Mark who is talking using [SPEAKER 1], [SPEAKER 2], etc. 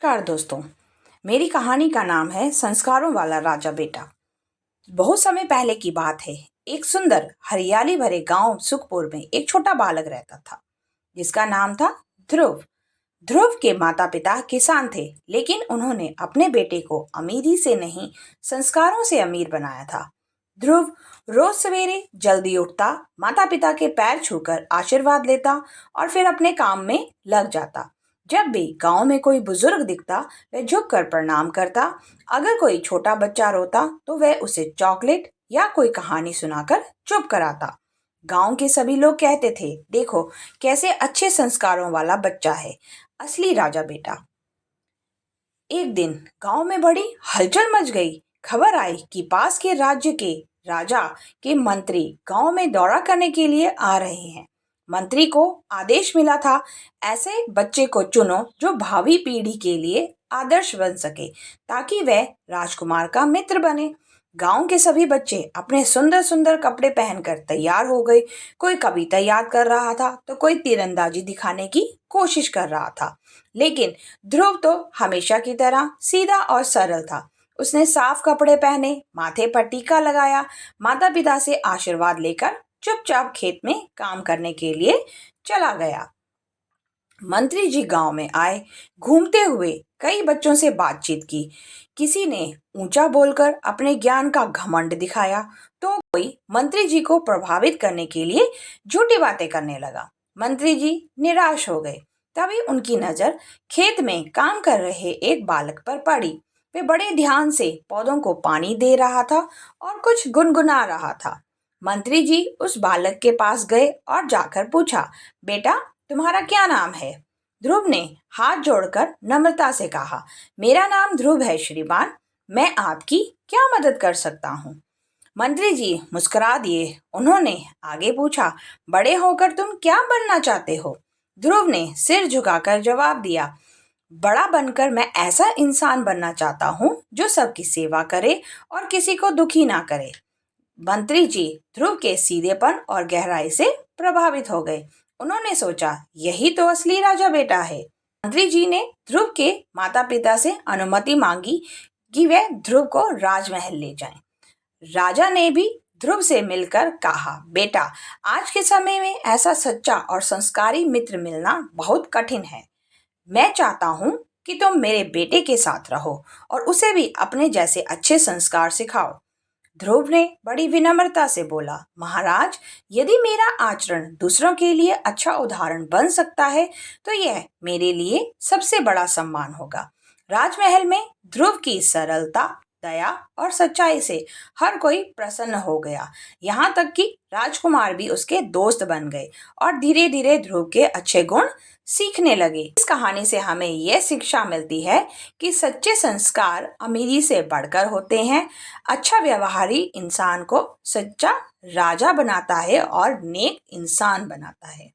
[SPEAKER 1] नमस्कार दोस्तों। मेरी कहानी का नाम है संस्कारों वाला राजा बेटा। बहुत समय पहले की बात है। एक सुंदर हरियाली भरे गांव सुखपुर में एक छोटा बालक रहता था जिसका नाम था ध्रुव। ध्रुव के माता पिता किसान थे, लेकिन उन्होंने अपने बेटे को अमीरी से नहीं, संस्कारों से अमीर बनाया था। ध्रुव रोज सवेरे जल्दी उठता, माता पिता के पैर छूकर आशीर्वाद लेता और फिर अपने काम में लग जाता। जब भी गांव में कोई बुजुर्ग दिखता, वह झुककर प्रणाम करता। अगर कोई छोटा बच्चा रोता तो वह उसे चॉकलेट या कोई कहानी सुनाकर चुप कराता। गांव के सभी लोग कहते थे, देखो कैसे अच्छे संस्कारों वाला बच्चा है, असली राजा बेटा। एक दिन गांव में बड़ी हलचल मच गई। खबर आई कि पास के राज्य के राजा के मंत्री गांव में दौरा करने के लिए आ रहे हैं। मंत्री को आदेश मिला था, ऐसे बच्चे को चुनो जो भावी पीढ़ी के लिए आदर्श बन सके, ताकि वह राजकुमार का मित्र बने। गांव के सभी बच्चे अपने सुंदर सुंदर कपड़े पहनकर तैयार हो गए। कोई कविता याद कर रहा था तो कोई तीरंदाजी दिखाने की कोशिश कर रहा था। लेकिन ध्रुव तो हमेशा की तरह सीधा और सरल था। उसने साफ कपड़े पहने, माथे पर टीका लगाया, माता पिता से आशीर्वाद लेकर चुपचाप खेत में काम करने के लिए चला गया। मंत्री जी गांव में आए। घूमते हुए कई बच्चों से बातचीत की। किसी ने ऊंचा बोलकर अपने ज्ञान का घमंड दिखाया तो कोई मंत्री जी को प्रभावित करने के लिए झूठी बातें करने लगा। मंत्री जी निराश हो गए। तभी उनकी नजर खेत में काम कर रहे एक बालक पर पड़ी। वे बड़े ध्यान से पौधों को पानी दे रहा था और कुछ गुनगुना रहा था। मंत्री जी उस बालक के पास गए और जाकर पूछा, बेटा तुम्हारा क्या नाम है? ध्रुव ने हाथ जोड़कर नम्रता से कहा, मेरा नाम ध्रुव है श्रीमान, मैं आपकी क्या मदद कर सकता हूँ? मंत्री जी मुस्कुरा दिए। उन्होंने आगे पूछा, बड़े होकर तुम क्या बनना चाहते हो? ध्रुव ने सिर झुकाकर जवाब दिया, बड़ा बनकर मैं ऐसा इंसान बनना चाहता हूँ जो सबकी सेवा करे और किसी को दुखी ना करे। मंत्री जी ध्रुव के सीधेपन और गहराई से प्रभावित हो गए। उन्होंने सोचा, यही तो असली राजा बेटा है। मंत्री जी ने ध्रुव के माता पिता से अनुमति मांगी कि वे ध्रुव को राजमहल ले जाएं। राजा ने भी ध्रुव से मिलकर कहा, बेटा आज के समय में ऐसा सच्चा और संस्कारी मित्र मिलना बहुत कठिन है। मैं चाहता हूँ कि तुम मेरे बेटे के साथ रहो और उसे भी अपने जैसे अच्छे संस्कार सिखाओ। ध्रुव ने बड़ी विनम्रता से बोला, महाराज यदि मेरा आचरण दूसरों के लिए अच्छा उदाहरण बन सकता है तो यह मेरे लिए सबसे बड़ा सम्मान होगा। राजमहल में ध्रुव की सरलता, दया और सच्चाई से हर कोई प्रसन्न हो गया। यहाँ तक कि राजकुमार भी उसके दोस्त बन गए और धीरे धीरे ध्रुव के अच्छे गुण सीखने लगे। इस कहानी से हमें यह शिक्षा मिलती है कि सच्चे संस्कार अमीरी से बढ़कर होते हैं। अच्छा व्यवहारी इंसान को सच्चा राजा बनाता है और नेक इंसान बनाता है।